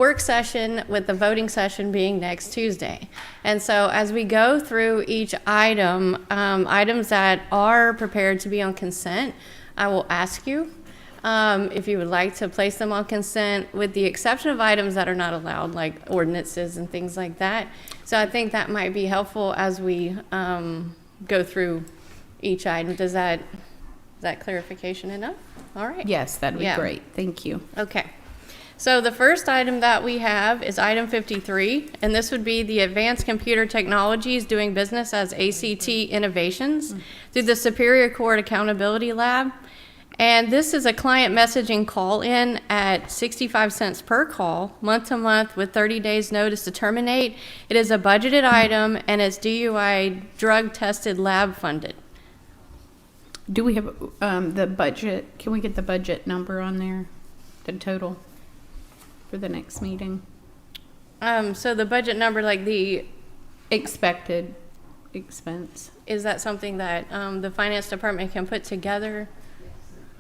work session with the voting session being next Tuesday. And so as we go through each item, items that are prepared to be on consent, I will ask you if you would like to place them on consent, with the exception of items that are not allowed, like ordinances and things like that. So I think that might be helpful as we go through each item. Is that clarification enough? All right. Yes, that'd be great. Thank you. Okay. So the first item that we have is item 53, and this would be the Advanced Computer Technologies doing business as ACT Innovations through the Superior Court Accountability Lab. And this is a client messaging call-in at 65 cents per call, month to month, with 30 days notice to terminate. It is a budgeted item, and it's DUI drug-tested lab funded. Do we have the budget? Can we get the budget number on there, the total for the next meeting? So the budget number, like the Expected expense. is that something that the finance department can put together?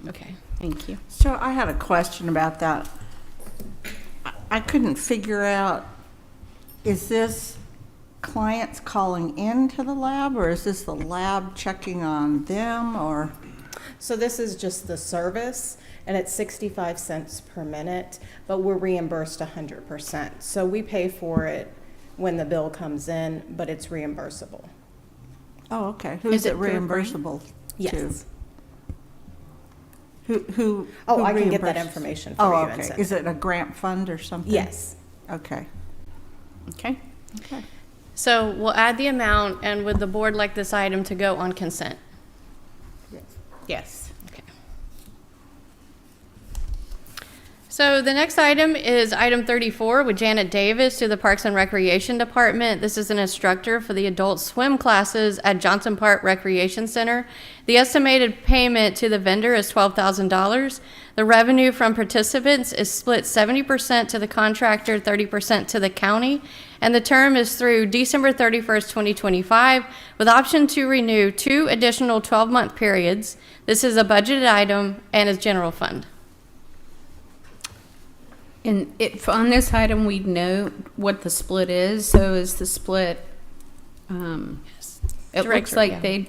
Okay. Thank you. So I had a question about that. I couldn't figure out, is this clients calling into the lab, or is this the lab checking on them, or? So this is just the service, and it's 65 cents per minute, but we're reimbursed 100%. So we pay for it when the bill comes in, but it's reimbursable. Oh, okay. Is Who's it it for free? reimbursable to? Yes. Who Oh, I can get that reimburses? information for Oh, you and okay. send Is it. it a grant fund or something? Yes. Okay. Okay. Okay. So we'll add the amount, and would the board like this item to go on consent? Yes. Okay. So the next item is item 34 with Janet Davis to the Parks and Recreation Department. This is an instructor for the adult swim classes at Johnson Park Recreation Center. The estimated payment to the vendor is $12,000. The revenue from participants is split 70% to the contractor, 30% to the county, and the term is through December 31st, 2025, with option to renew 2 additional 12-month periods. This is a budgeted item and is general fund. And if on this item, we know what the split is. So is the split, it looks Director, like yeah.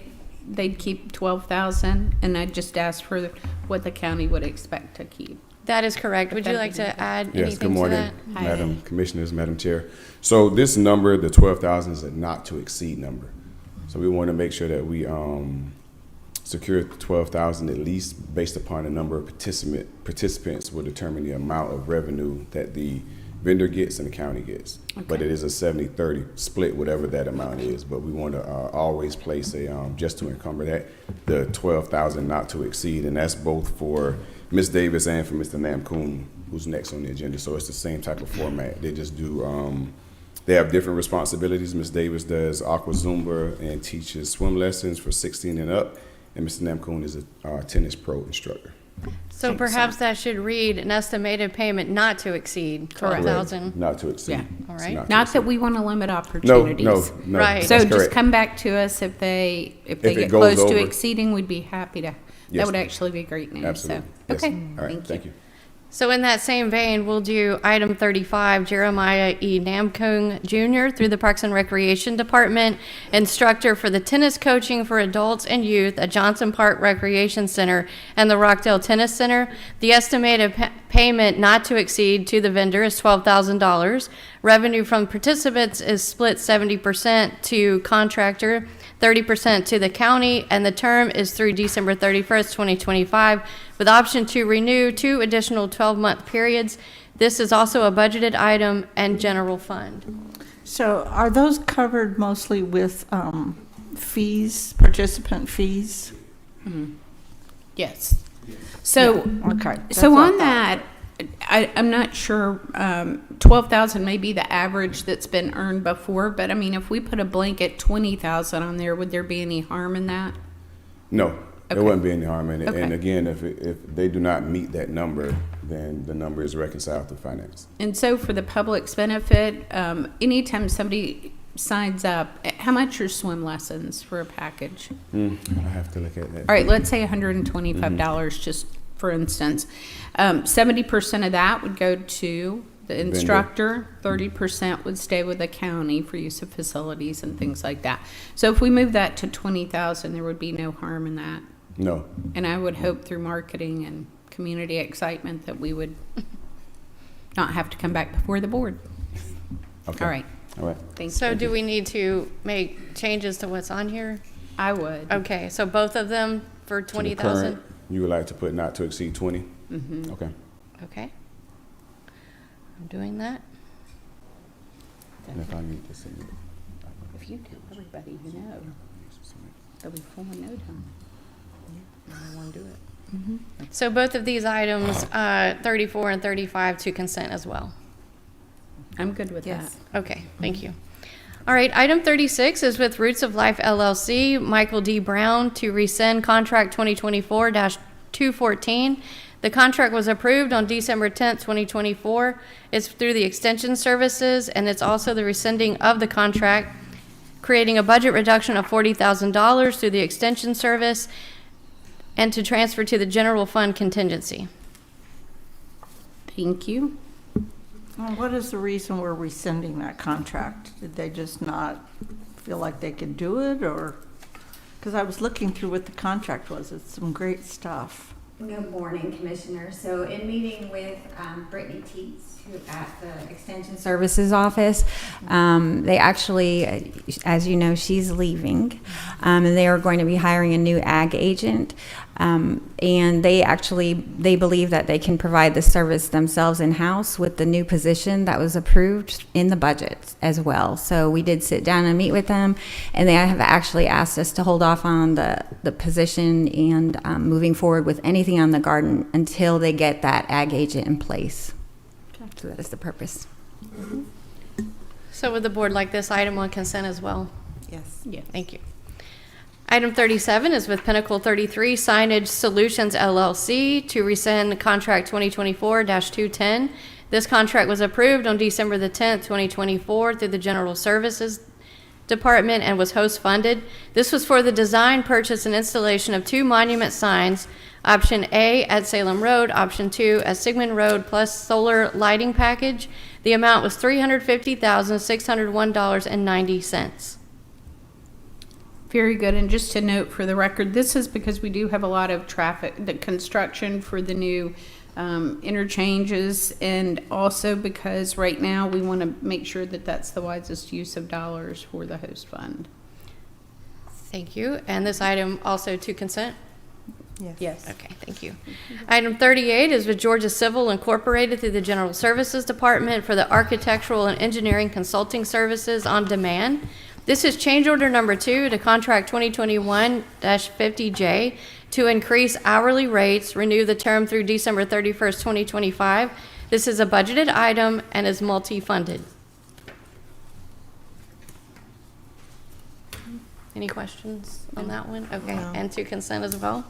they'd keep 12,000, and I just asked for what the county would expect to keep. That is correct. Would you that'd like be to good. add Yes, anything good morning, to that? Hi. Madam Commissioners, Madam Chair. So this number, the 12,000, is a not to exceed number. So we want to make sure that we secure 12,000 at least, based upon the number of participants will determine the amount of revenue that the vendor gets and the county gets. But Okay. it is a 70-30 split, whatever that amount is. But we want to always place a, just to encumber that, the 12,000 not to exceed. And that's both for Ms. Davis and for Mr. Namcoon, who's next on the agenda. So it's the same type of format. They just do, they have different responsibilities. Ms. Davis does aqua Zumba and teaches swim lessons for 16 and up. And Mr. Namcoon is a tennis pro instructor. So perhaps that should read an estimated payment not to exceed Correct. 12,000. Not to exceed. Yeah. All It's right. to Not that exceed. we want to limit No, opportunities. no. Right. So That's just correct. come back to us if they it get goes close to over. exceeding, we'd be happy to. Yes, That would ma'am. actually be great news. Absolutely. So, Yes. okay. All right. Thank you. So in that same vein, we'll do item 35, Jeremiah E. Namkung Jr. through the Parks and Recreation Department, instructor for the tennis coaching for adults and youth at Johnson Park Recreation Center and the Rockdale Tennis Center. The estimated payment not to exceed to the vendor is $12,000. Revenue from participants is split 70% to contractor, 30% to the county, and the term is through December 31st, 2025, with option to renew 2 additional 12-month periods. This is also a budgeted item and general fund. So are those covered mostly with fees, participant fees? Yes. So, Okay. so that's what I on thought. that, I'm not sure, 12,000 may be the average that's been earned before, but I mean, if we put a blanket 20,000 on there, would there be any harm in that? No, Okay. there wouldn't be any harm in it. Okay. And again, if they do not meet that number, then the number is reconciled to finance. And so for the public's benefit, anytime somebody signs up, how much are swim lessons for a package? I have to look at that. All right, let's say $125, just for instance. 70% of that would go to The instructor, 30% would stay with the county for use of facilities and things like that. So if we move that to 20,000, there would be no harm in that. No. And I would hope through marketing and community excitement that we would not have to come back before the board. Okay. All right. All right. Thank So you. do we need to make changes to what's on here? I would. Okay, so both of them for To the 20,000? current, you would like to put not to exceed 20? Mm-hmm. Okay. Okay. I'm doing that. And if I need to submit, If you tell everybody you know, they'll be full in no time. I want to do it. So both of these items, 34 and 35, to consent as well. I'm good with Yes. that. Okay, thank you. All right, item 36 is with Roots of Life LLC, Michael D. Brown, to rescind contract 2024-214. The contract was approved on December 10th, 2024. It's through the Extension Services, and it's also the rescinding of the contract, creating a budget reduction of $40,000 through the Extension Service, and to transfer to the general fund contingency. Thank you. Well, what is the reason we're rescinding that contract? Did they just not feel like they could do it, or? Because I was looking through what the contract was. It's some great stuff. Good morning, Commissioner. So in meeting with Brittany Teets, who at the Extension Services Office, they actually, as you know, she's leaving, and they are going to be hiring a new ag agent. And they believe that they can provide the service themselves in-house with the new position that was approved in the budget as well. So we did sit down and meet with them, and they have actually asked us to hold off on the position and moving forward with anything on the garden until they get that ag agent in place. So that is the purpose. So would the board like this item on consent as well? Yes. Yes. Thank you. Item 37 is with Pinnacle 33 Signage Solutions LLC to rescind contract 2024-210. This contract was approved on December the 10th, 2024 through the General Services Department and was host funded. This was for the design, purchase, and installation of 2 monument signs, option A at Salem Road, option 2 at Sigmund Road, plus solar lighting package. The amount was $350,601.90. Very good. And just to note for the record, this is because we do have a lot of traffic, the construction for the new interchanges, and also because right now we want to make sure that that's the wisest use of dollars for the host fund. Thank you. And this item also to consent? Yes. Okay, thank you. Item 38 is with Georgia Civil Incorporated through the General Services Department for the Architectural and Engineering Consulting Services on Demand. This is change order number 2 to contract 2021-50J to increase hourly rates, renew the term through December 31st, 2025. This is a budgeted item and is multi-funded. Any questions on that one? Okay, and to consent as well?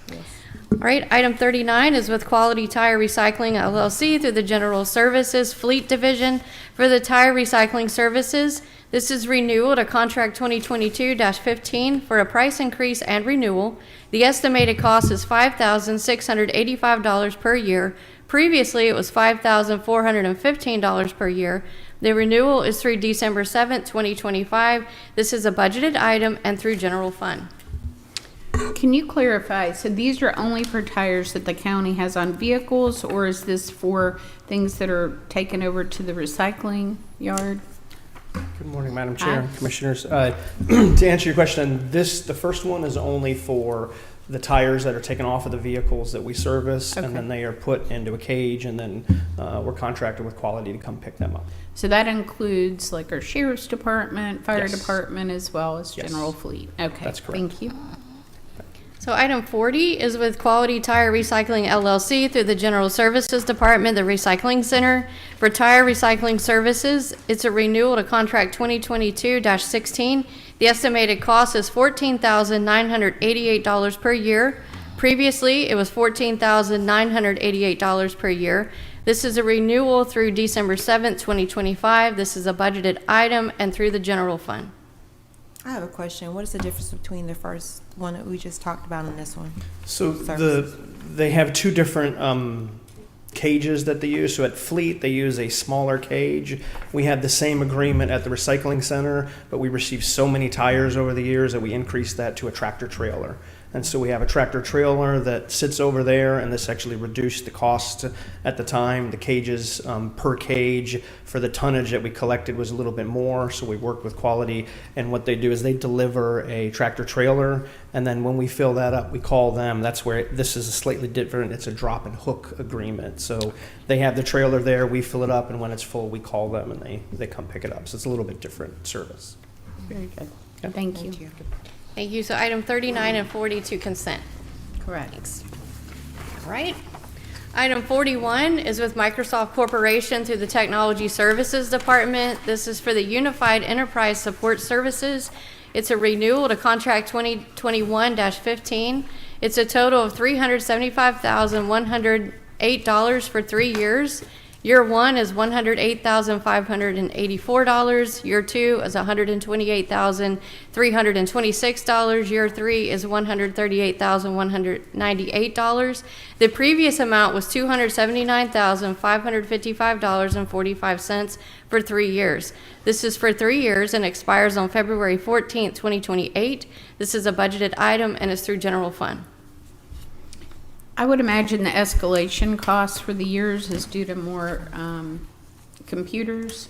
Yes. All right, item 39 is with Quality Tire Recycling LLC through the General Services Fleet Division for the tire recycling services. This is renewal to contract 2022-15 for a price increase and renewal. The estimated cost is $5,685 per year. Previously, it was $5,415 per year. The renewal is through December 7th, 2025. This is a budgeted item and through general fund. Can you clarify, so these are only for tires that the county has on vehicles, or is this for things that are taken over to the recycling yard? Good morning, Madam Chair and Commissioners. To answer your question, the first one is only for the tires that are taken off of the vehicles that we service, Okay. and then they are put into a cage, and then we're contracted with Quality to come pick them up. So that includes like our sheriff's department, fire Yes. department, as well as Yes. general fleet? Okay. That's correct. Thank you. So item 40 is with Quality Tire Recycling LLC through the General Services Department, the Recycling Center. For tire recycling services, it's a renewal to contract 2022-16. The estimated cost is $14,988 per year. Previously, it was $14,988 per year. This is a renewal through December 7th, 2025. This is a budgeted item and through the general fund. I have a question. What is the difference between the first one that we just talked about and this one? So Services. they have two different cages that they use. So at Fleet, they use a smaller cage. We had the same agreement at the recycling center, but we received so many tires over the years that we increased that to a tractor trailer. And so we have a tractor trailer that sits over there, and this actually reduced the cost at the time. The cages per cage for the tonnage that we collected was a little bit more, so we worked with quality. And what they do is they deliver a tractor trailer, and then when we fill that up, we call them. That's where this is a slightly different. It's a drop and hook agreement. So they have the trailer there, we fill it up, and when it's full, we call them, and they come pick it up. So it's a little bit different service. Very good. Yeah. Thank you. Thank you. So item 39 and 40 to consent. Correct. Thanks. All right. Item 41 is with Microsoft Corporation through the Technology Services Department. This is for the Unified Enterprise Support Services. It's a renewal to contract 2021-15. It's a total of $375,108 for 3 years. Year 1 is $108,584. Year 2 is $128,326. Year 3 is $138,198. The previous amount was $279,555.45 for 3 years. This is for 3 years and expires on February 14th, 2028. This is a budgeted item and is through general fund. I would imagine the escalation cost for the years is due to more computers.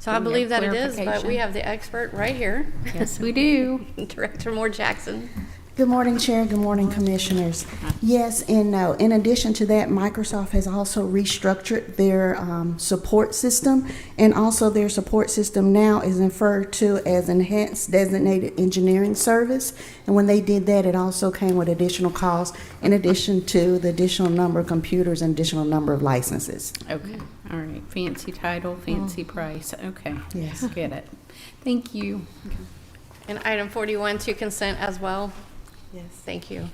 So I Can you believe that it is, but clarification? we have the expert right here. Yes, we do. Director Moore Jackson. Good morning, Chair. Good morning, Commissioners. Yes and no. In addition to that, Microsoft has also restructured their support system, and also their support system now is referred to as Enhanced Designated Engineering Service. And when they did that, it also came with additional costs in addition to the additional number of computers and additional number of licenses. Okay, all right. Fancy title, fancy price. Okay. Yes. Get it. Thank you. And item 41 to consent as well. Yes. Thank you.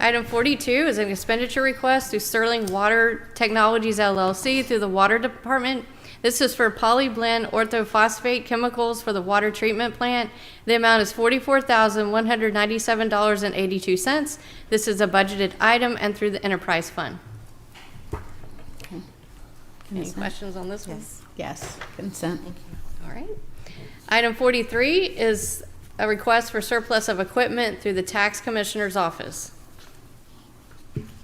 Item 42 is an expenditure request through Sterling Water Technologies LLC through the Water Department. This is for polyblend orthophosphate chemicals for the water treatment plant. The amount is $44,197.82. This is a budgeted item and through the enterprise fund. Any Consent. questions on this one? Yes, consent. All right. Item 43 is a request for surplus of equipment through the tax commissioner's office.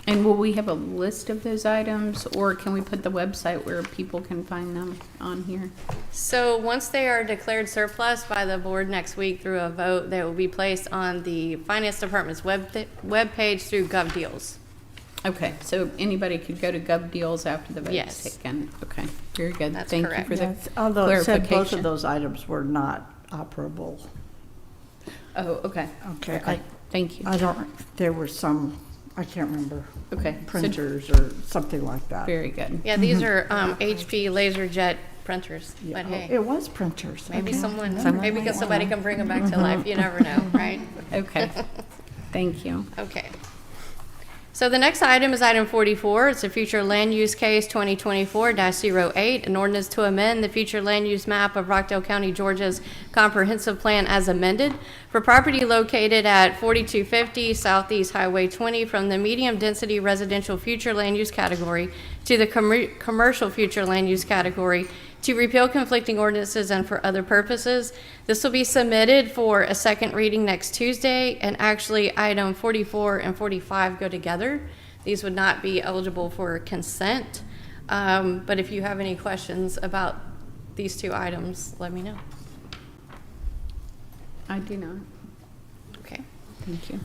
And will we have a list of those items, or can we put the website where people can find them on here? So once they are declared surplus by the board next week through a vote, they will be placed on the finance department's web page through GovDeals. Okay, so anybody could go to GovDeals after the vote's Yes. taken. Okay, very good. That's Thank correct. you for the Yes, although it said both clarification. of those items were not operable. Oh, okay. Okay, Thank you. I don't, there were some, I can't remember, Okay, so printers or something like that. very good. Yeah, these are HP LaserJet printers, Yeah, but oh, hey, it was printers. maybe Okay. maybe because somebody can bring them back to life. You never know, right? Okay, thank you. Okay. So the next item is item 44. It's a future land use case 2024-08, an ordinance to amend the future land use map of Rockdale County, Georgia's comprehensive plan as amended for property located at 4250 Southeast Highway 20 from the medium density residential future land use category to the commercial future land use category to repeal conflicting ordinances and for other purposes. This will be submitted for a second reading next Tuesday, and actually item 44 and 45 go together. These would not be eligible for consent, but if you have any questions about these two items, let me know. I do not. Okay. Thank you.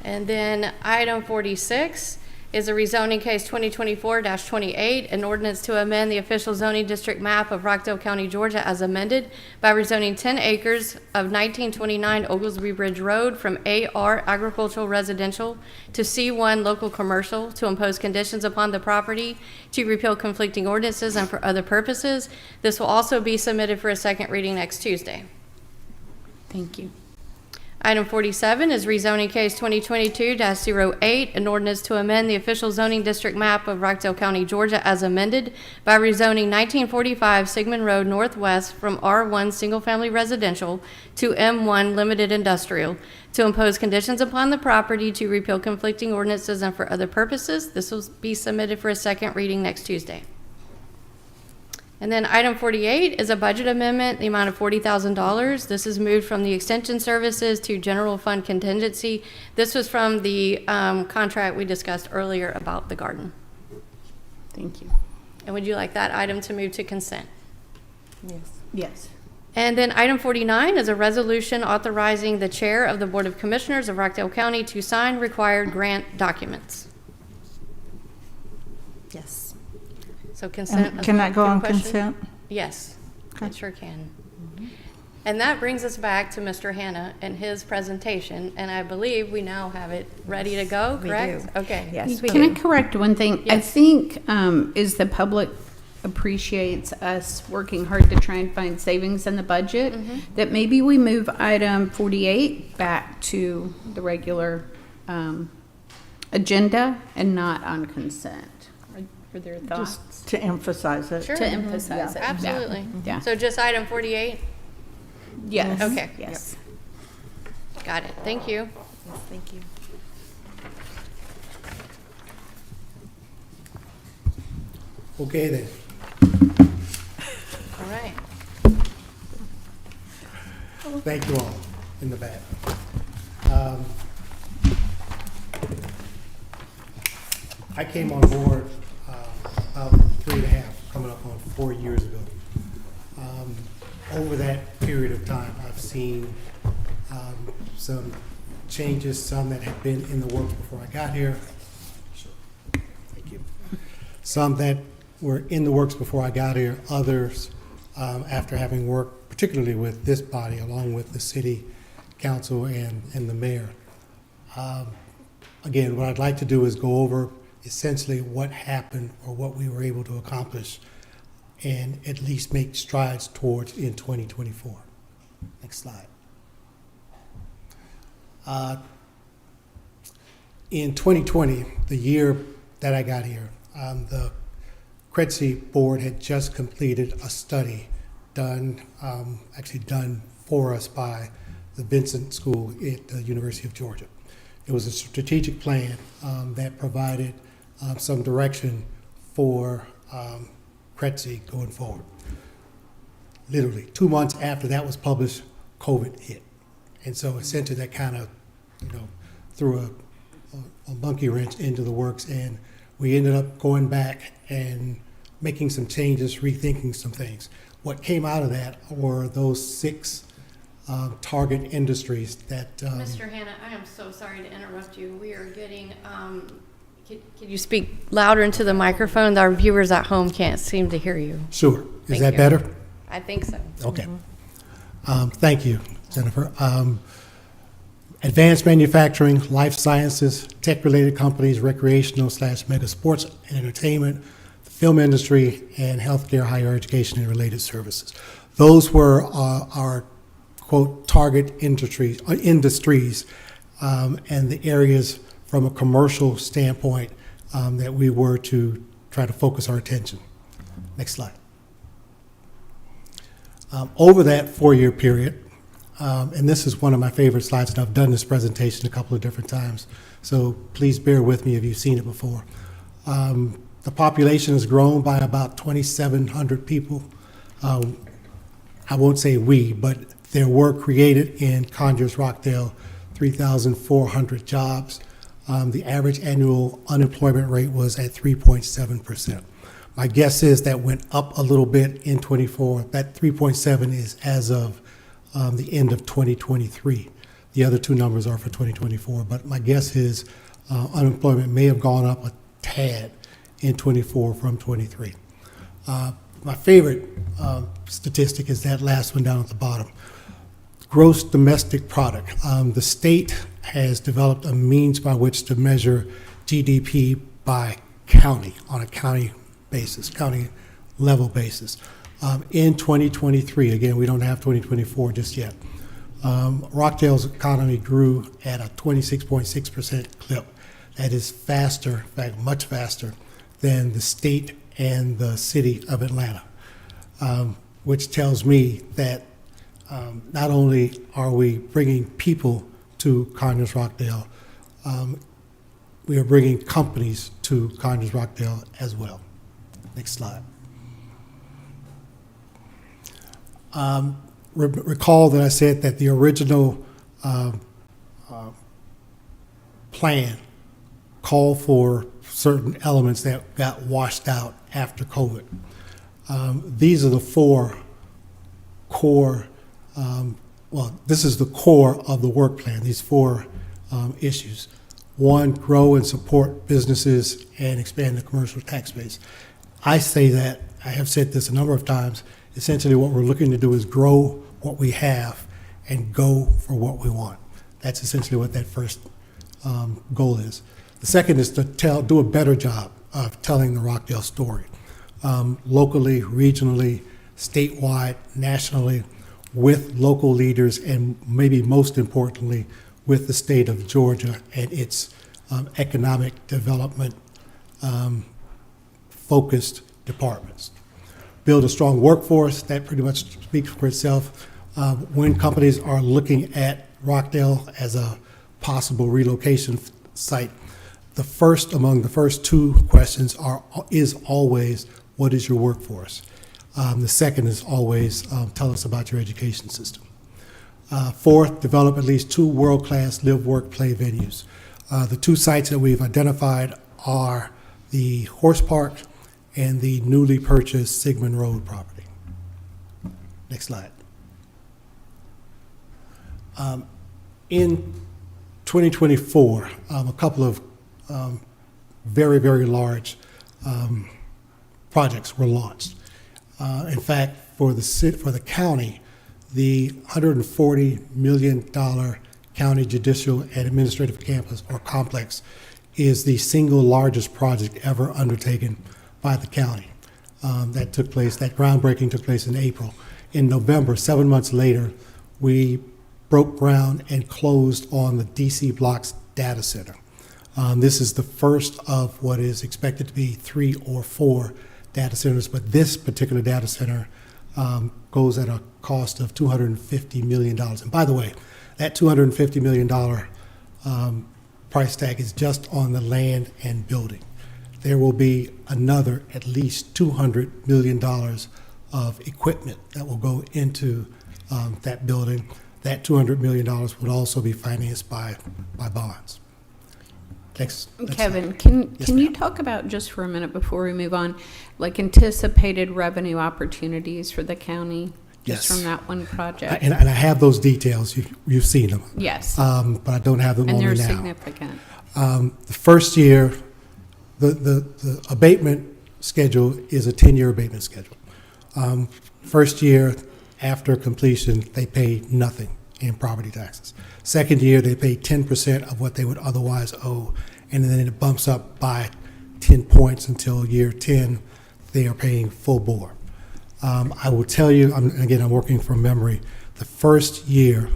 And then item 46 is a rezoning case 2024-28, an ordinance to amend the official zoning district map of Rockdale County, Georgia as amended by rezoning 10 acres of 1929 Oglesby Bridge Road from AR agricultural residential to C1 local commercial to impose conditions upon the property, to repeal conflicting ordinances and for other purposes. This will also be submitted for a second reading next Tuesday. Thank you. Item 47 is rezoning case 2022-08, an ordinance to amend the official zoning district map of Rockdale County, Georgia as amended by rezoning 1945 Sigmund Road Northwest from R1 Single Family Residential to M1 Limited Industrial, to impose conditions upon the property, to repeal conflicting ordinances, and for other purposes. This will be submitted for a second reading next Tuesday. And then item 48 is a budget amendment, the amount of $40,000. This is moved from the extension services to general fund contingency. This was from the contract we discussed earlier about the garden. Thank you. And would you like that item to move to consent? Yes. Yes. And then item 49 is a resolution authorizing the chair of the Board of Commissioners of Rockdale County to sign required grant documents. Yes. So consent. And is can my that go on question? consent? Yes, Okay. it sure can. And that brings us back to Mr. Hanna and his presentation, and I believe we now have it ready to go, We correct? do. Okay. Yes, we Can I do. correct one thing? I Yes. think is the public appreciates us working hard to try and find savings in the budget, that maybe we move item 48 back to the regular agenda and not on consent. Are there thoughts? Just to emphasize it. Sure. To emphasize it. Absolutely. Yeah. So just item 48? Yes. Okay. Yes. Got it. Thank you. Yes, thank you. Okay then. All right. Thank you all in the back. I came on board about 3.5, coming up on 4 years ago. Over that period of time, I've seen some changes, some that had been in the works before I got here. Sure. Thank you. Some that were in the works before I got here, others after having worked particularly with this body, along with the city council and the mayor. Again, what I'd like to do is go over essentially what happened or what we were able to accomplish and at least make strides towards in 2024. Next slide. In 2020, the year that I got here, the CREDC board had just completed a study done for us by the Vincent School at the University of Georgia. It was a strategic plan that provided some direction for CREDC going forward. Literally 2 months after that was published, COVID hit. And so essentially that kind of, threw a monkey wrench into the works, and we ended up going back and making some changes, rethinking some things. What came out of that were those 6 target industries that. Mr. Hanna, I am so sorry to interrupt you. We are getting, could you speak louder into the microphone? Our viewers at home can't seem to hear you. Sure. Is Thank that you. better? I think so. Okay. Thank you, Jennifer. Advanced manufacturing, life sciences, tech-related companies, recreational/mega sports and entertainment, the film industry, and healthcare, higher education, and related services. Those were our quote target industries, and the areas from a commercial standpoint that we were to try to focus our attention. Next slide. Over that 4-year period, and this is one of my favorite slides, and I've done this presentation a couple of different times, so please bear with me if you've seen it before. The population has grown by about 2,700 people. I won't say we, but there were created in Conyers, Rockdale, 3,400 jobs. The average annual unemployment rate was at 3.7%. My guess is that went up a little bit in 24. That 3.7 is as of the end of 2023. The other 2 numbers are for 2024, but my guess is unemployment may have gone up a tad in 24 from 23. My favorite statistic is that last one down at the bottom. Gross domestic product. The state has developed a means by which to measure GDP by county, on a county basis, county level basis. In 2023, again, we don't have 2024 just yet, Rockdale's economy grew at a 26.6% clip. That is faster, in fact, much faster than the state and the city of Atlanta, which tells me that not only are we bringing people to Conyers Rockdale, we are bringing companies to Conyers Rockdale as well. Next slide. Recall that I said that the original plan called for certain elements that got washed out after COVID. These are the four core, this is the core of the work plan, these four issues. One, grow and support businesses and expand the commercial tax base. I say that, I have said this a number of times, essentially what we're looking to do is grow what we have and go for what we want. That's essentially what that first goal is. The second is to do a better job of telling the Rockdale story, locally, regionally, statewide, nationally, with local leaders, and maybe most importantly, with the state of Georgia and its economic development focused departments. Build a strong workforce, that pretty much speaks for itself. When companies are looking at Rockdale as a possible relocation site, among the first two questions is always, what is your workforce? The second is always, tell us about your education system. Fourth, develop at least 2 world-class live, work, play venues. The 2 sites that we've identified are the Horse Park and the newly purchased Sigmund Road property. Next slide. In 2024, a couple of very, very large projects were launched. In fact, for the county, the $140 million county judicial and administrative campus or complex is the single largest project ever undertaken by the county. That groundbreaking took place in April. In November, 7 months later, we broke ground and closed on the DC Blocks data center. This is the first of what is expected to be 3 or 4 data centers, but this particular data center goes at a cost of $250 million. And by the way, that $250 million price tag is just on the land and building. There will be another at least $200 million of equipment that will go into that building. That $200 million would also be financed by bonds. Next Kevin, slide. can you talk about, just for a minute before we move on, like anticipated revenue opportunities for the county? Yes. Just from that one project? And I have those details. You've seen them. Yes. But I don't have them And on me they're now. significant. The first year, the abatement schedule is a 10-year abatement schedule. First year after completion, they pay nothing in property taxes. Second year, they pay 10% of what they would otherwise owe, and then it bumps up by 10 points until year 10, they are paying full bore. I will tell you, I'm working from memory, the first year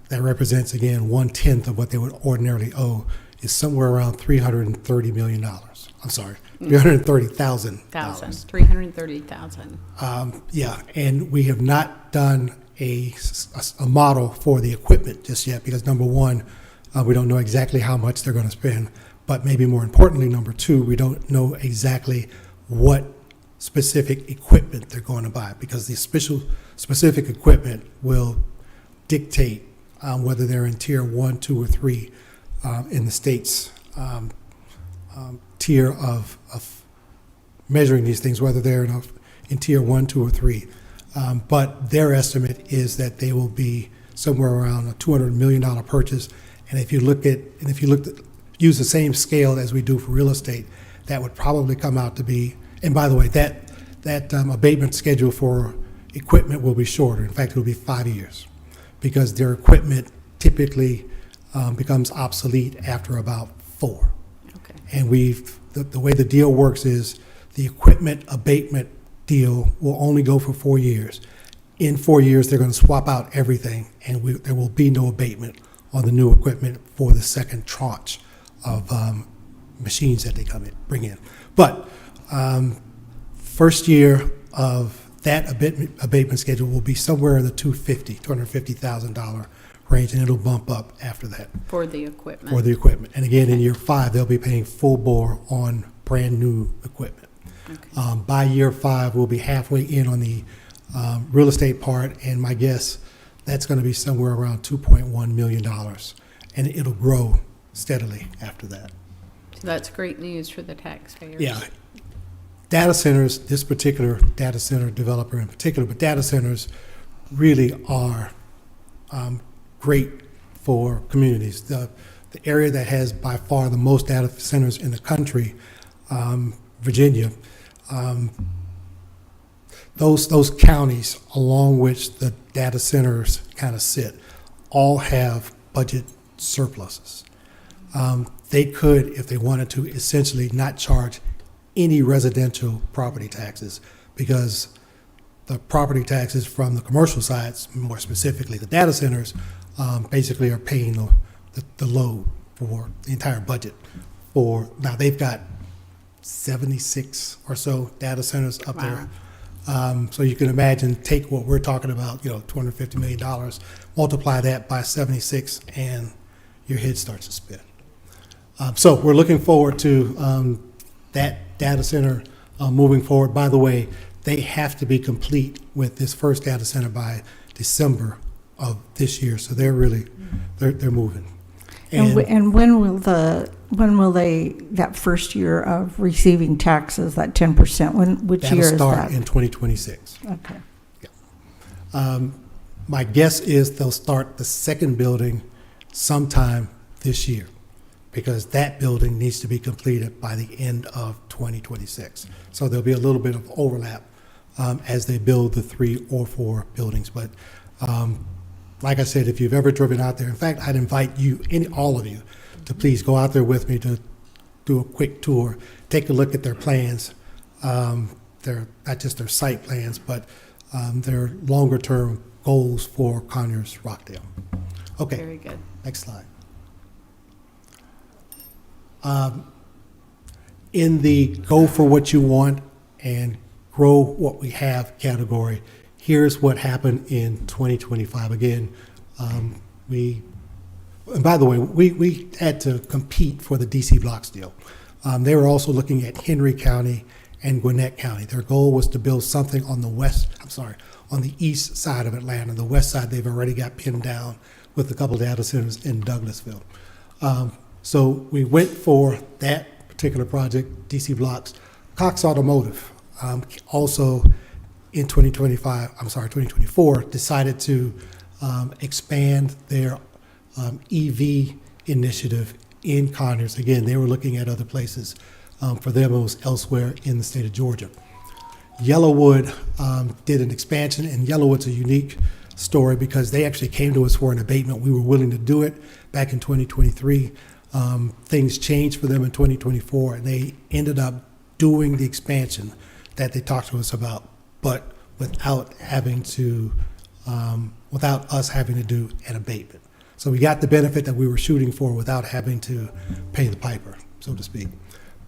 that represents, again, 1/10 of what they would ordinarily owe is somewhere around $330 million. I'm sorry, $330,000. $330,000. Yeah, and we have not done a model for the equipment just yet because, number one, we don't know exactly how much they're going to spend, but maybe more importantly, number two, we don't know exactly what specific equipment they're going to buy because the specific equipment will dictate whether they're in tier 1, 2, or 3 in the state's tier of measuring these things, whether they're in tier 1, 2, or 3. But their estimate is that they will be somewhere around a $200 million purchase. And if you use the same scale as we do for real estate, that would probably come out to be, and by the way, that abatement schedule for equipment will be shorter. In fact, it will be 5 years because their equipment typically becomes obsolete after about 4. Okay. And the way the deal works is the equipment abatement deal will only go for 4 years. In 4 years, they're going to swap out everything, and there will be no abatement on the new equipment for the second tranche of machines that they bring in. But first year of that abatement schedule will be somewhere in the $250,000 range, and it'll bump up after that For the equipment. for the equipment. And again, in year 5, they'll be paying full bore on brand new equipment. Okay. By year 5, we'll be halfway in on the real estate part, and my guess, that's going to be somewhere around $2.1 million, and it'll grow steadily after that. So that's great news for the taxpayers. Yeah. Data centers, this particular data center developer in particular, but data centers really are great for communities. The area that has by far the most data centers in the country, Virginia, those counties along which the data centers kind of sit all have budget surpluses. They could, if they wanted to, essentially not charge any residential property taxes, because the property taxes from the commercial sides, more specifically the data centers, basically are paying the load for the entire budget. Now they've got 76 or so data centers up there. So you can imagine, take what we're talking about, $250 million, multiply that by 76, and your head starts to spin. So we're looking forward to that data center moving forward. By the way, they have to be complete with this first data center by December of this year. So they're really, they're moving. And when will they, that first year of receiving taxes, that 10%, which year is that? That'll start in 2026. Okay. My guess is they'll start the second building sometime this year, because that building needs to be completed by the end of 2026. So there'll be a little bit of overlap as they build the 3 or 4 buildings. But like I said, if you've ever driven out there, in fact, I'd invite you, all of you, to please go out there with me to do a quick tour, take a look at their plans. They're not just their site plans, but their longer-term goals for Conyers Rockdale. Okay. Very good. Next slide. In the go for what you want and grow what we have category, here's what happened in 2025. Again, and by the way, we had to compete for the DC Blocks deal. They were also looking at Henry County and Gwinnett County. Their goal was to build something on on the east side of Atlanta. The west side, they've already got pinned down with a couple data centers in Douglasville. So we went for that particular project, DC Blocks. Cox Automotive also in 2024 decided to expand their EV initiative in Conyers. Again, they were looking at other places. For them, it was elsewhere in the state of Georgia. Yellowwood did an expansion, and Yellowwood's a unique story because they actually came to us for an abatement. We were willing to do it back in 2023. Things changed for them in 2024, and they ended up doing the expansion that they talked to us about, but without us having to do an abatement. So we got the benefit that we were shooting for without having to pay the piper, so to speak.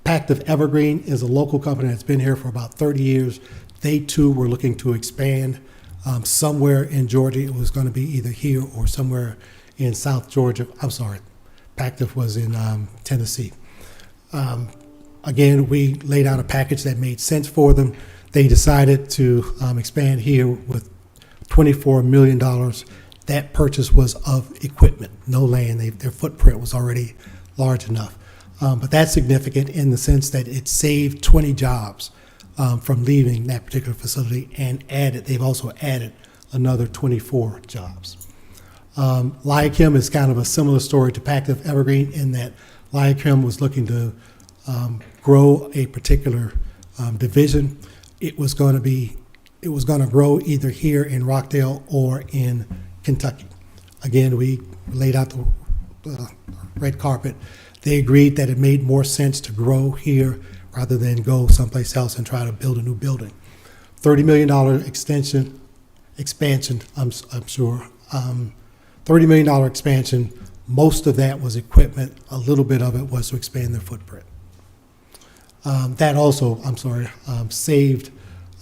Pactiv Evergreen is a local company that's been here for about 30 years. They too were looking to expand somewhere in Georgia. It was going to be either here or somewhere in South Georgia. I'm sorry, Pactiv was in Tennessee. Again, we laid out a package that made sense for them. They decided to expand here with $24 million. That purchase was of equipment, no land. Their footprint was already large enough. But that's significant in the sense that it saved 20 jobs from leaving that particular facility, and they've also added another 24 jobs. Liachem is kind of a similar story to Pactiv Evergreen in that Liachem was looking to grow a particular division. It was going to grow either here in Rockdale or in Kentucky. Again, we laid out the red carpet. They agreed that it made more sense to grow here rather than go someplace else and try to build a new building. $30 million extension, expansion, I'm sure. $30 million expansion, most of that was equipment, a little bit of it was to expand their footprint. That also, saved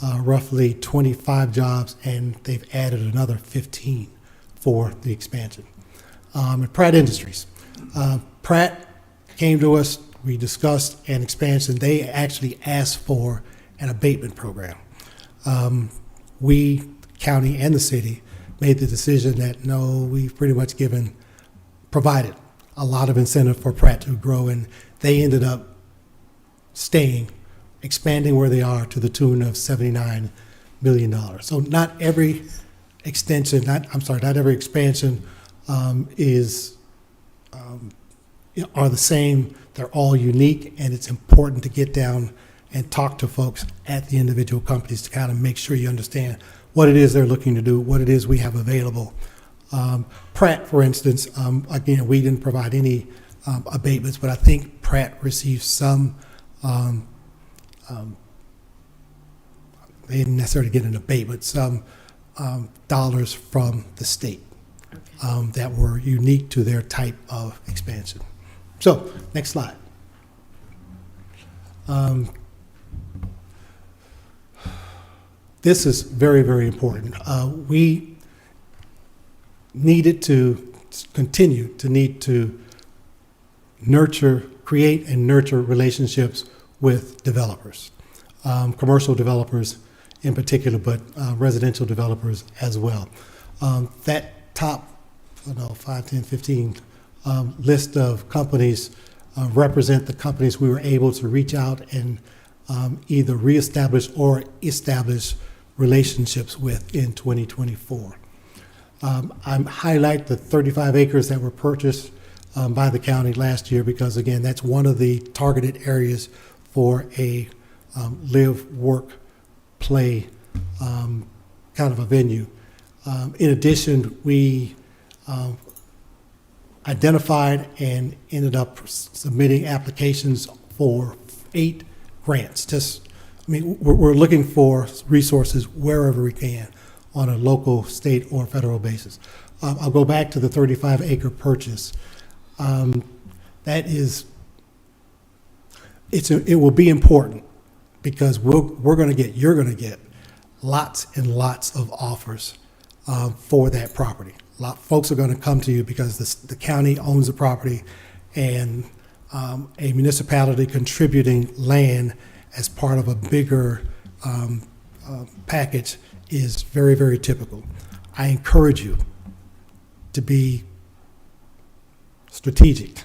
roughly 25 jobs, and they've added another 15 for the expansion. At Pratt Industries, Pratt came to us, we discussed an expansion. They actually asked for an abatement program. We, county and the city, made the decision that no, we've pretty much provided a lot of incentive for Pratt to grow, and they ended up expanding where they are to the tune of $79 million. So not every extension, not every expansion are the same. They're all unique, and it's important to get down and talk to folks at the individual companies to kind of make sure you understand what it is they're looking to do, what it is we have available. Pratt, for instance, again, we didn't provide any abatements, but I think Pratt received some, they didn't necessarily get an abatement, some dollars from the state that were unique to their type of expansion. So, next slide. This is very, very important. We needed to continue to need to create and nurture relationships with developers, commercial developers in particular, but residential developers as well. That top, 5, 10, 15 list of companies represent the companies we were able to reach out and either reestablish or establish relationships with in 2024. I highlight the 35 acres that were purchased by the county last year because, again, that's one of the targeted areas for a live, work, play kind of a venue. In addition, we identified and ended up submitting applications for 8 grants. We're looking for resources wherever we can on a local, state, or federal basis. I'll go back to the 35-acre purchase. It will be important because you're going to get lots and lots of offers for that property. Folks are going to come to you because the county owns the property, and a municipality contributing land as part of a bigger package is very, very typical. I encourage you to be strategic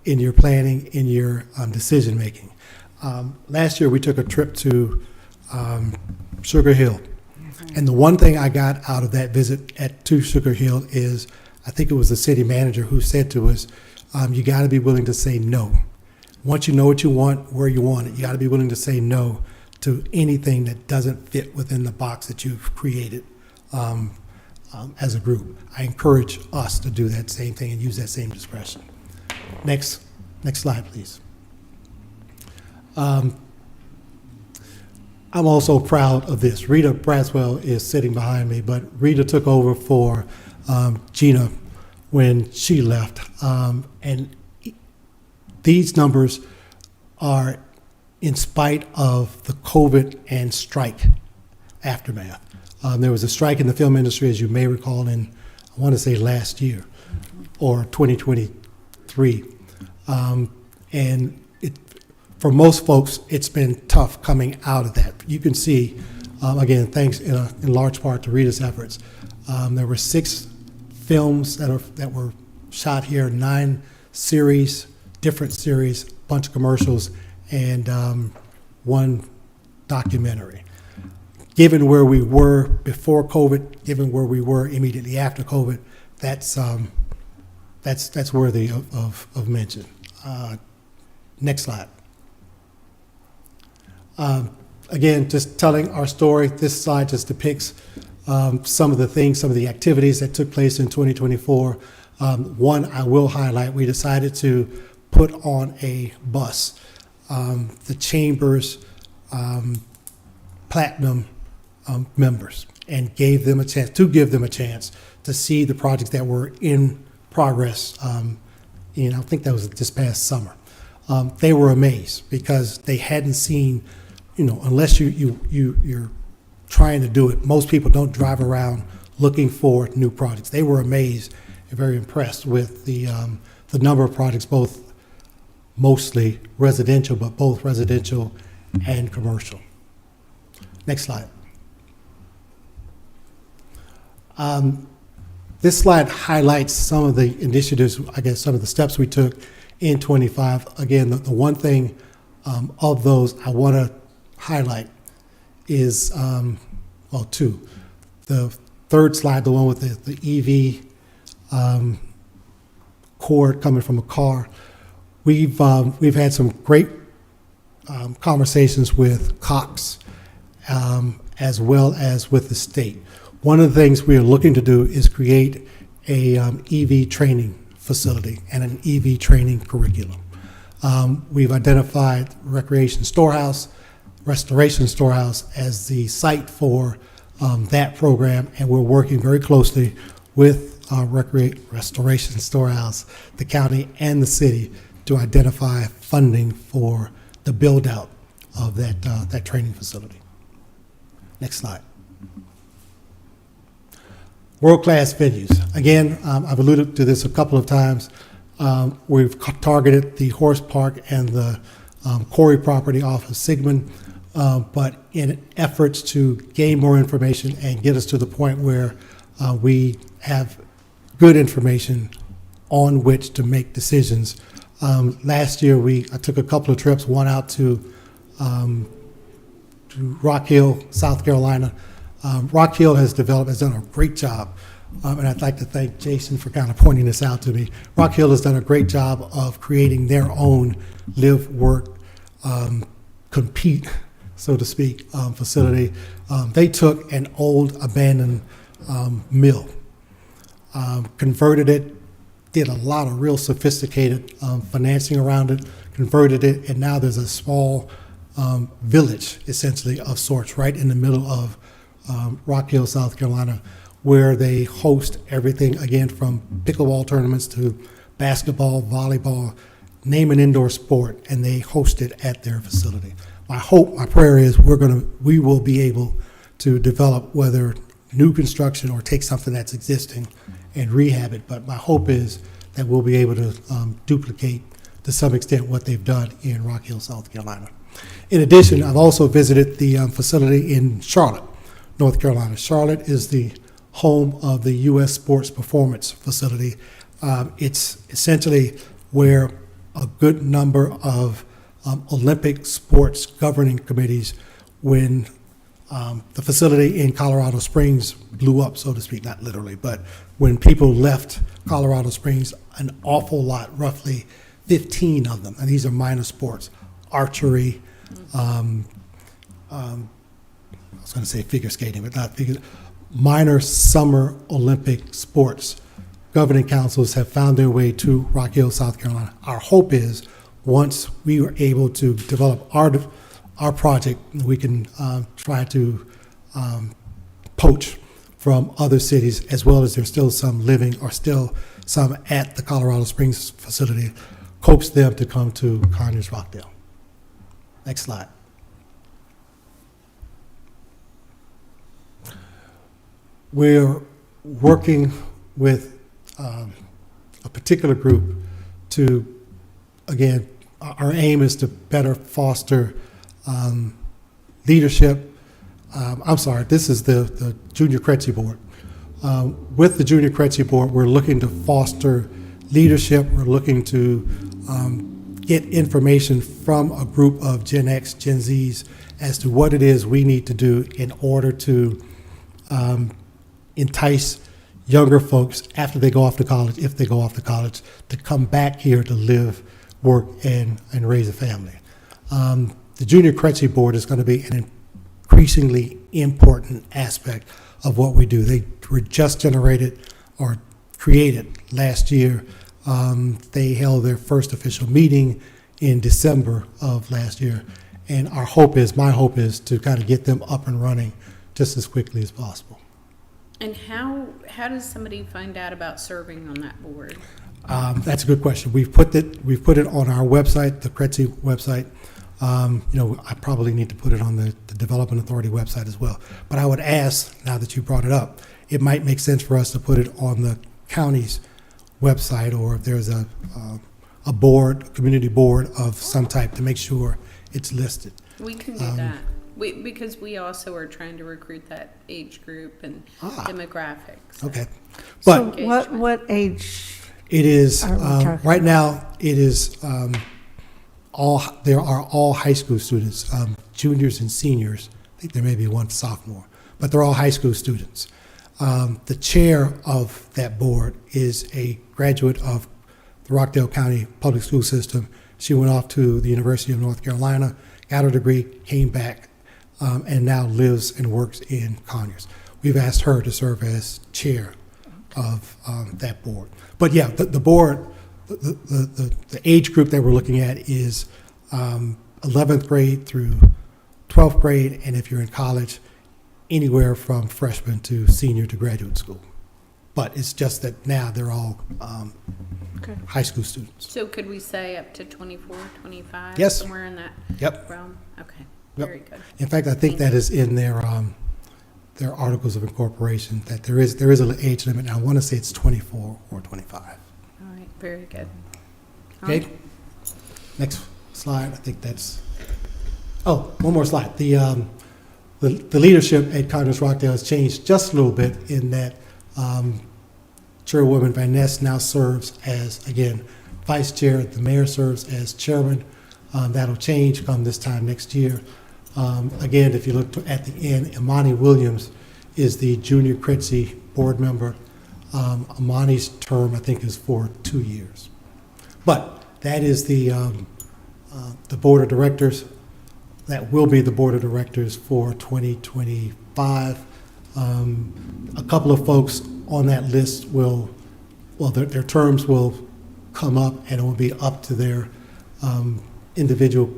in your planning, in your decision making. Last year we took a trip to Sugar Hill, and the one thing I got out of that visit to Sugar Hill is, I think it was the city manager who said to us, you got to be willing to say no. Once you know what you want, where you want it, you got to be willing to say no to anything that doesn't fit within the box that you've created as a group. I encourage us to do that same thing and use that same discretion. Next slide, please. I'm also proud of this. Rita Braswell is sitting behind me, but Rita took over for Gina when she left. And these numbers are in spite of the COVID and strike aftermath. There was a strike in the film industry, as you may recall, I want to say last year or 2023. And for most folks, it's been tough coming out of that. You can see, again, thanks in large part to Rita's efforts. There were 6 films that were shot here, 9 series, different series, a bunch of commercials, and 1 documentary. Given where we were before COVID, given where we were immediately after COVID, that's worthy of mention. Next slide. Again, just telling our story. This slide just depicts some of the activities that took place in 2024. One I will highlight, we decided to put on a bus the Chamber's Platinum members. and give them a chance to see the projects that were in progress. I think that was this past summer. They were amazed because they hadn't seen, unless you're trying to do it. Most people don't drive around looking for new projects. They were amazed and very impressed with the number of projects, both mostly residential, but both residential and commercial. Next slide. This slide highlights some of the initiatives, I guess some of the steps we took in 25. Again, the one thing of those I want to highlight is, two. The third slide, the one with the EV cord coming from a car. We've had some great conversations with Cox as well as with the state. One of the things we are looking to do is create a EV training facility and an EV training curriculum. We've identified Restoration Storehouse as the site for that program, and we're working very closely with Restoration Storehouse, the county, and the city to identify funding for the build-out of that training facility. Next slide. World-class venues. Again, I've alluded to this a couple of times. We've targeted the Horse Park and the Corey property off of Sigmund, but in efforts to gain more information and get us to the point where we have good information on which to make decisions. Last year, I took a couple of trips, one out to Rockdale, South Carolina. Rockdale has done a great job, and I'd like to thank Jason for kind of pointing this out to me. Rockdale has done a great job of creating their own live, work, compete, so to speak, facility. They took an old abandoned mill, converted it, did a lot of real sophisticated financing around it, converted it, and now there's a small village, essentially, of sorts right in the middle of Rockdale, South Carolina, where they host everything, again, from pickleball tournaments to basketball, volleyball, name an indoor sport, and they host it at their facility. My prayer is we will be able to develop whether new construction or take something that's existing and rehab it, but my hope is that we'll be able to duplicate to some extent what they've done in Rock Hill, South Carolina. In addition, I've also visited the facility in Charlotte, North Carolina. Charlotte is the home of the U.S. Sports Performance Facility. It's essentially where a good number of Olympic sports governing committees, when the facility in Colorado Springs blew up, so to speak, not literally, but when people left Colorado Springs, an awful lot, roughly 15 of them, and these are minor sports, archery, I was going to say figure skating, but not figure, minor summer Olympic sports governing councils have found their way to Rock Hill, South Carolina. Our hope is once we are able to develop our project, we can try to poach from other cities, as well as there's still some living or still some at the Colorado Springs facility, coax them to come to Conyers Rockdale. Next slide. We're working with a particular group to, again, our aim is to better foster leadership. I'm sorry, this is the Junior Kretzy Board. With the Junior Kretzy Board, we're looking to foster leadership. We're looking to get information from a group of Gen X, Gen Zs, as to what it is we need to do in order to entice younger folks after they go off to college, if they go off to college, to come back here to live, work, and raise a family. The Junior Kretzy Board is going to be an increasingly important aspect of what we do. They were just generated or created last year. They held their first official meeting in December of last year. And my hope is to kind of get them up and running just as quickly as possible. And how does somebody find out about serving on that board? That's a good question. We've put it on our website, the CRETSI website. I probably need to put it on the Development Authority website as well. But I would ask, now that you brought it up, it might make sense for us to put it on the county's website, or if there's a board, community board of some type, to make sure it's listed. We can do that. Because we also are trying to recruit that age group and demographics. Okay. So But what age? it is, Are we talking right now, it is there are all high school students, juniors and seniors. I think there may be one sophomore, but they're all high school students. The chair of that board is a graduate of the Rockdale County Public School System. She went off to the University of North Carolina, got her degree, came back, and now lives and works in Conyers. We've asked her to serve as chair of that board. But yeah, the board, the age group that we're looking at is 11th grade through 12th grade, and if you're in college, anywhere from freshman to senior to graduate school. But it's just that now they're all high school students. So could we say up to 24, 25? Yes. Somewhere in that Yep. realm? Okay, Yep. very good. In fact, I think that is in their articles of incorporation, that there is an age limit. And I want to say it's 24 or 25. All right, very good. All Okay. right. Next slide. I think that's. Oh, one more slide. The leadership at Conyers Rockdale has changed just a little bit in that Chairwoman Van Ness now serves as, again, vice chair. The mayor serves as chairman. That'll change come this time next year. Again, if you look at the end, Imani Williams is the junior CRETSI board member. Imani's term, I think, is for 2 years. But that is the board of directors. That will be the board of directors for 2025. A couple of folks on that list their terms will come up, and it will be up to their individual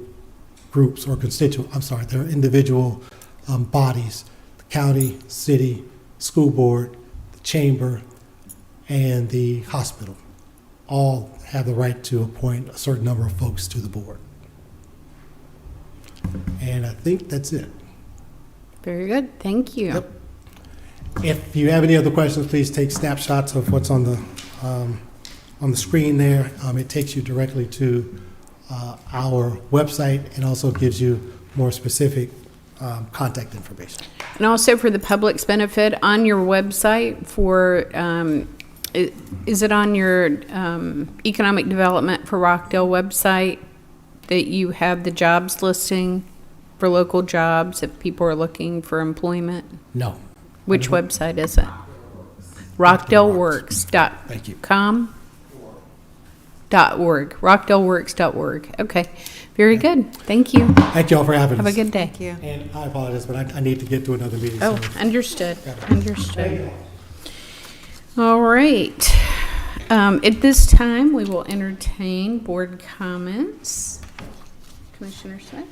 groups or their individual bodies, the county, city, school board, the chamber, and the hospital, all have the right to appoint a certain number of folks to the board. And I think that's it. Very good, thank you. Yep. If you have any other questions, please take snapshots of what's on the screen there. It takes you directly to our website, and also gives you more specific contact information. And also for the public's benefit, on your website for, is it on your economic development for Rockdale website that you have the jobs listing for local jobs if people are looking for employment? No. Which website is it? RockdaleWorks.com? Thank you. .org. RockdaleWorks.org. Okay. Very good. Thank you. Thank you all for having us. Have a good day. Thank you. And I apologize, but I need to get to another meeting. Oh, so- understood. Understood. All right. At this time, we will entertain board comments. Commissioner Smith?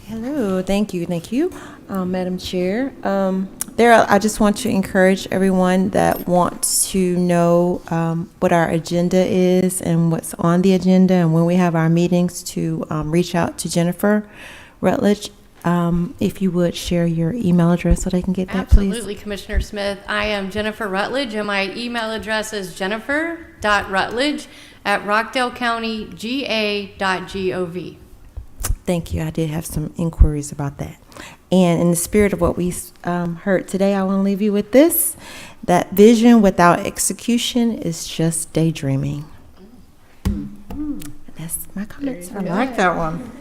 Hello, thank you, Madam Chair. I just want to encourage everyone that wants to know what our agenda is and what's on the agenda and when we have our meetings to reach out to Jennifer Rutledge. If you would share your email address so they can get that, please. Absolutely, Commissioner Smith. I am Jennifer Rutledge, and my email address is jennifer.rutledge@rockdalecountyga.gov. Thank you. I did have some inquiries about that. And in the spirit of what we heard today, I want to leave you with this, that vision without execution is just daydreaming. That's my comments. I like that one.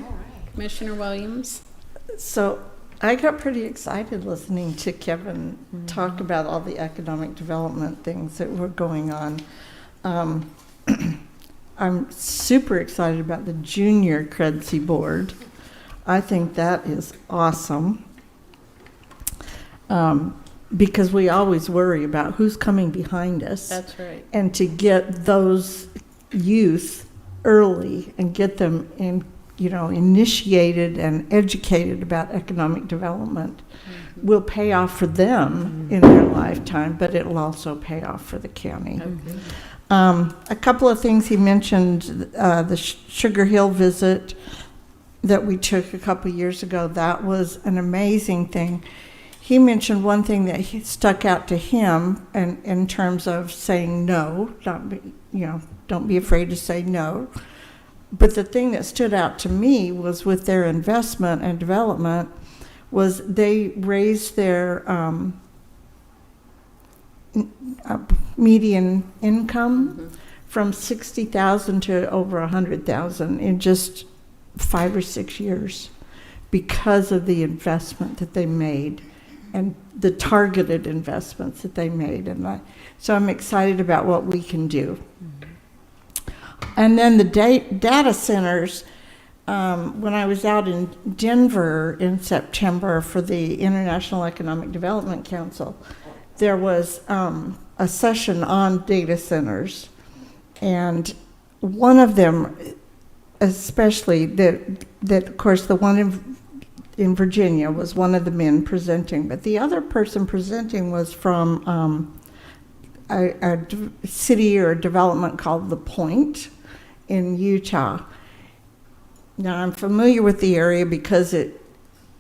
Commissioner Williams? So I got pretty excited listening to Kevin talk about all the economic development things that were going on. I'm super excited about the junior CREDSI board. I think that is awesome. Because we always worry about who's coming behind us. That's right. And to get those youth early and get them initiated and educated about economic development will pay off for them in their lifetime, but it'll also pay off for the county. A couple of things he mentioned, the Sugar Hill visit that we took a couple of years ago, that was an amazing thing. He mentioned one thing that stuck out to him, and in terms of saying no, don't be afraid to say no. But the thing that stood out to me was with their investment and development was they raised their median income from 60,000 to over 100,000 in just 5 or 6 years because of the investment that they made and the targeted investments that they made. So I'm excited about what we can do. And then the data centers, when I was out in Denver in September for the International Economic Development Council, there was a session on data centers, and one of them, especially that of course the one in Virginia was one of the men presenting, but the other person presenting was from a city or a development called The Point in Utah. Now I'm familiar with the area because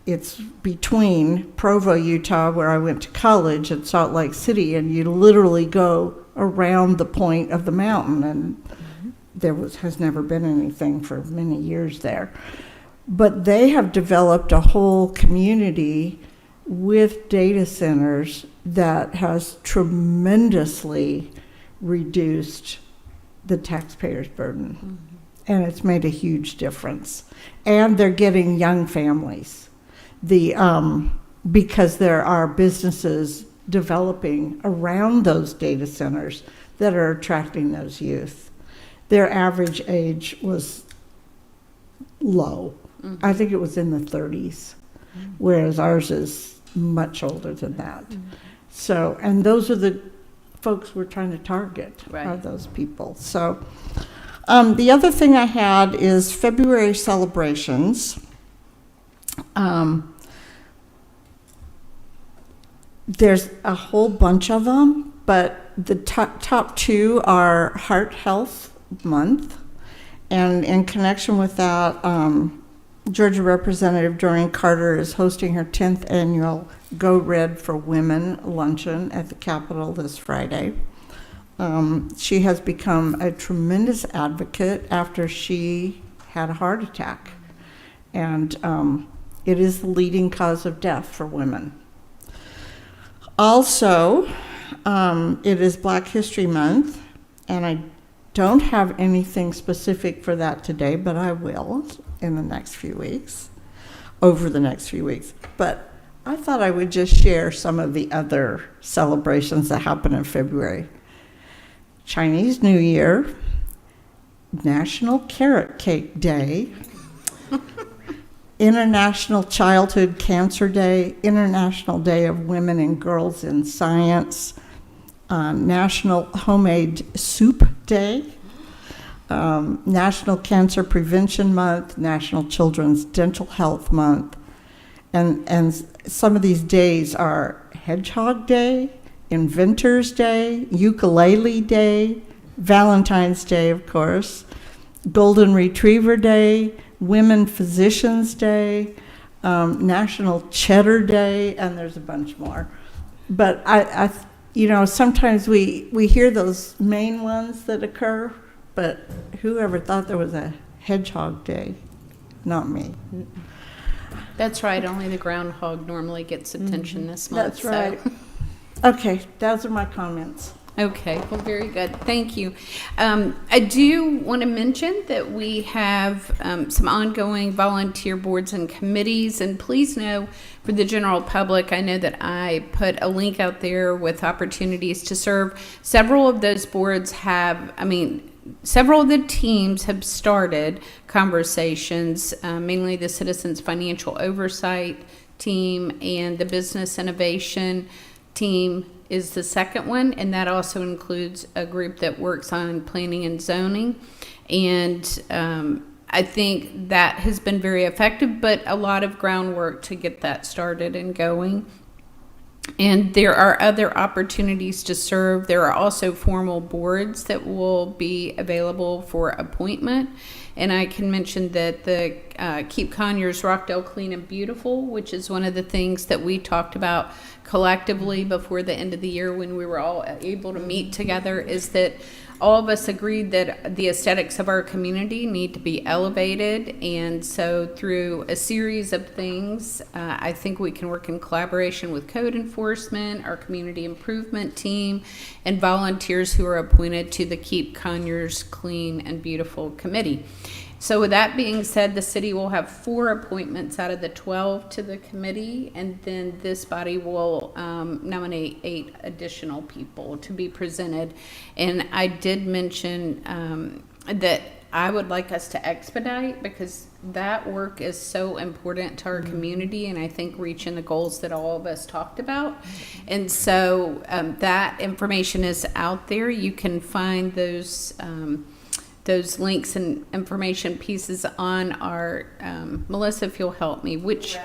it's between Provo, Utah, where I went to college, and Salt Lake City, and you literally go around the point of the mountain, and has never been anything for many years there. But they have developed a whole community with data centers that has tremendously reduced the taxpayers' burden. And it's made a huge difference. And they're getting young families. Because there are businesses developing around those data centers that are attracting those youth. Their average age was low. I think it was in the 30s, whereas ours is much older than that. So, and those are the folks we're trying to target, are those people. So, the other thing I had is February celebrations. There's a whole bunch of them, but the top two are Heart Health Month, and in connection with that, Georgia Representative Doreen Carter is hosting her 10th annual Go Red for Women luncheon at the Capitol this Friday. She has become a tremendous advocate after she had a heart attack, and it is the leading cause of death for women. Also, it is Black History Month, and I don't have anything specific for that today, but I will in the next few weeks, over the next few weeks. But I thought I would just share some of the other celebrations that happen in February. Chinese New Year, National Carrot Cake Day, International Childhood Cancer Day, International Day of Women and Girls in Science, National Homemade Soup Day, National Cancer Prevention Month, National Children's Dental Health Month, and some of these days are Hedgehog Day, Inventors Day, Ukulele Day, Valentine's Day, of course, Golden Retriever Day, Women Physicians Day, National Cheddar Day, and there's a bunch more. But I sometimes we hear those main ones that occur, but whoever thought there was a Hedgehog Day? Not me. That's right. Only the groundhog normally gets attention this month. That's right. Okay, those are my comments. Okay, well, very good. Thank you. I do want to mention that we have some ongoing volunteer boards and committees, and please know for the general public, I know that I put a link out there with opportunities to serve. Several of those boards several of the teams have started conversations, mainly the Citizens Financial Oversight team and the Business Innovation team is the second one, and that also includes a group that works on planning and zoning. And I think that has been very effective, but a lot of groundwork to get that started and going. And there are other opportunities to serve. There are also formal boards that will be available for appointment. And I can mention that the Keep Conyers Rockdale Clean and Beautiful, which is one of the things that we talked about collectively before the end of the year when we were all able to meet together, is that all of us agreed that the aesthetics of our community need to be elevated. And so through a series of things, I think we can work in collaboration with code enforcement, our community improvement team, and volunteers who are appointed to the Keep Conyers Clean and Beautiful Committee. So with that being said, the city will have 4 appointments out of the 12 to the committee, and then this body will nominate 8 additional people to be presented. And I did mention that I would like us to expedite, because that work is so important to our community, and I think reaching the goals that all of us talked about. And so that information is out there. You can find those links and information pieces on our, Melissa, if you'll help me, which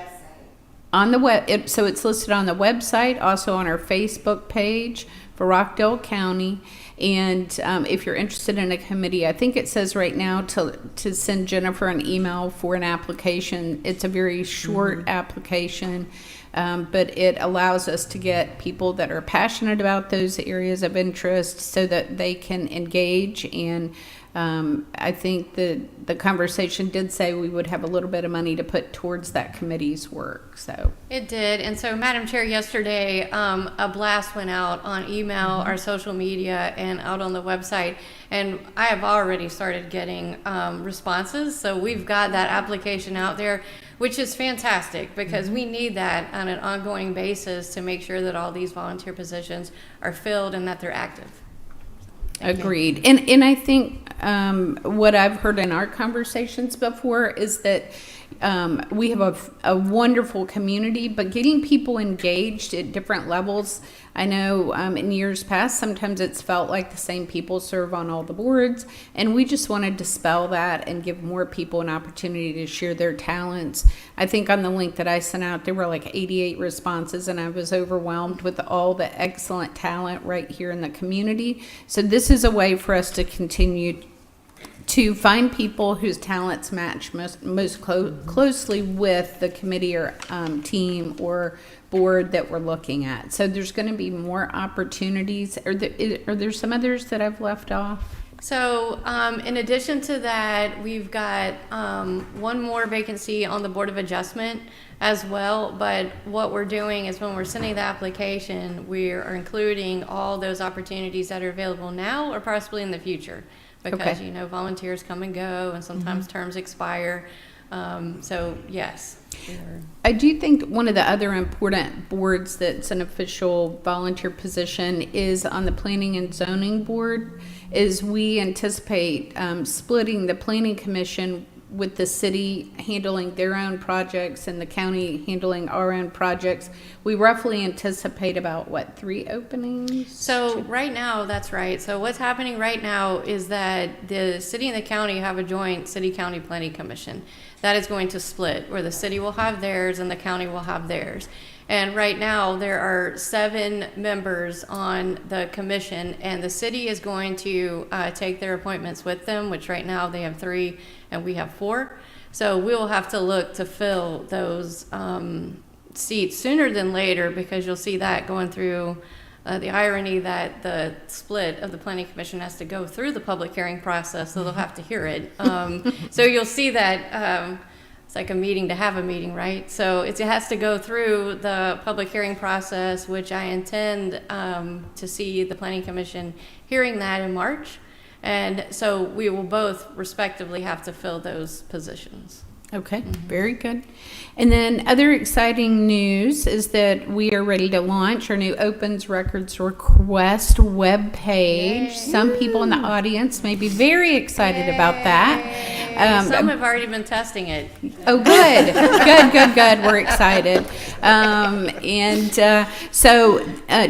on the web, so it's listed on the website, also on our Facebook page for Rockdale County. And if you're interested in a committee, I think it says right now to send Jennifer an email for an application. It's a very short application, but it allows us to get people that are passionate about those areas of interest so that they can engage. And I think the conversation did say we would have a little bit of money to put towards that committee's work. So It did. And so, Madam Chair, yesterday, a blast went out on email, our social media, and out on the website. And I have already started getting responses. So we've got that application out there, which is fantastic, because we need that on an ongoing basis to make sure that all these volunteer positions are filled and that they're active. Agreed. And I think what I've heard in our conversations before is that we have a wonderful community, but getting people engaged at different levels. I know in years past, sometimes it's felt like the same people serve on all the boards, and we just want to dispel that and give more people an opportunity to share their talents. I think on the link that I sent out, there were like 88 responses, and I was overwhelmed with all the excellent talent right here in the community. So this is a way for us to continue to find people whose talents match most closely with the committee or team or board that we're looking at. So there's going to be more opportunities. Are there some others that I've left off? So in addition to that, we've got one more vacancy on the Board of Adjustment as well. But what we're doing is when we're sending the application, we are including all those opportunities that are available now or possibly in the future. Because, you know, volunteers come and go, and sometimes terms expire. So, yes. I do think one of the other important boards that's an official volunteer position is on the Planning and Zoning Board, is we anticipate splitting the Planning Commission with the city handling their own projects and the county handling our own projects. We roughly anticipate about, 3 openings? So right now, that's right. So what's happening right now is that the city and the county have a joint city-county planning commission that is going to split, where the city will have theirs and the county will have theirs. And right now, there are 7 members on the commission, and the city is going to take their appointments with them, which right now they have 3 and we have 4. So we will have to look to fill those seats sooner than later, because you'll see that going through the irony that the split of the planning commission has to go through the public hearing process, so they'll have to hear it. So you'll see that it's like a meeting to have a meeting, right? So it has to go through the public hearing process, which I intend to see the planning commission hearing that in March. And so we will both respectively have to fill those positions. Okay, very good. And then other exciting news is that we are ready to launch our new Opens Records Request webpage. Some people in the audience may be very excited about that. Some have already been testing it. Oh, good. Good. We're excited. So,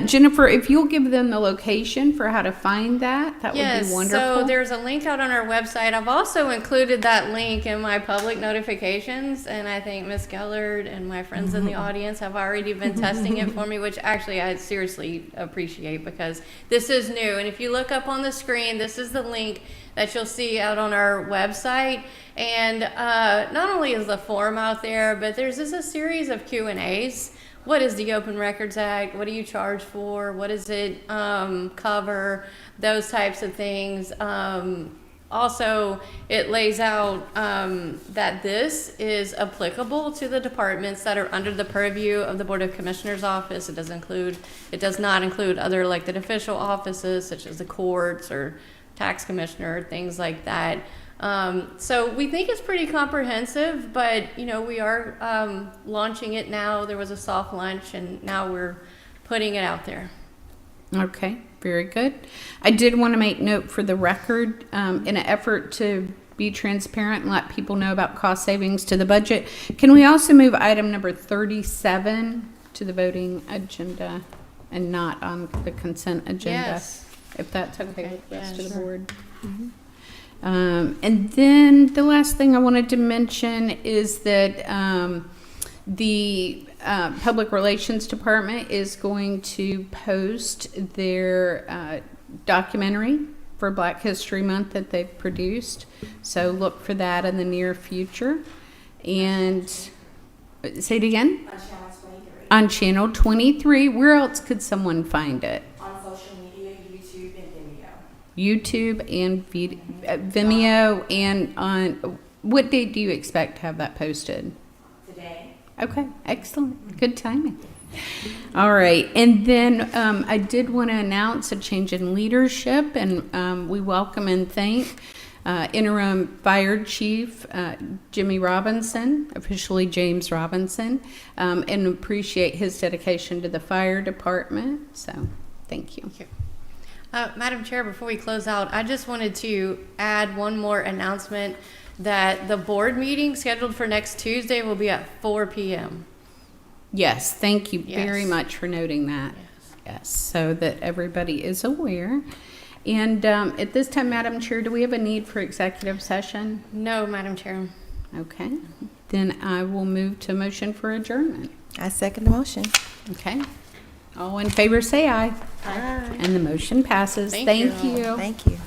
Jennifer, if you'll give them the location for how to find that would be wonderful. So there's a link out on our website. I've also included that link in my public notification notifications, and I think Miss Gellert and my friends in the audience have already been testing it for me, which actually I seriously appreciate because this is new. And if you look up on the screen, this is the link that you'll see out on our website. And not only is the form out there, but there's just a series of Q&As. What is the Open Records Act? What do you charge for? What does it cover? Those types of things. Also, it lays out that this is applicable to the departments that are under the purview of the Board of Commissioners office. It does not include other elected official offices such as the courts or tax commissioner, things like that. So we think it's pretty comprehensive, but we are launching it now. There was a soft launch, and now we're putting it out there. Okay, very good. I did want to make note for the record, in an effort to be transparent and let people know about cost savings to the budget. Can we also move item number 37 to the voting agenda and not on the consent agenda? Yes. If that's okay with the rest of the sure. board. And then the last thing I wanted to mention is that the Public Relations Department is going to post their documentary for Black History Month that they've produced. So look for that in the near future. And say it again? On Channel 23. On Channel 23. Where else could someone find it? On social media, YouTube and Vimeo. YouTube and Vimeo. And on what date do you expect to have that posted? Today. Okay, excellent. Good timing. All right, and then I did want to announce a change in leadership, and we welcome and thank interim fire chief Jimmy Robinson, officially James Robinson, and appreciate his dedication to the fire department. So, thank you. Thank you. Madam Chair, before we close out, I just wanted to add one more announcement that the board meeting scheduled for next Tuesday will be at 4 p.m. Yes, thank you very Yes. much for noting that. Yes, so that everybody is aware. And at this time, Madam Chair, do we have a need for executive session? No, Madam Chair. Okay, then I will move to motion for adjournment. I second the motion. Okay, all in favor say aye. Aye. And the motion passes. Thank Thank you. you. Thank you.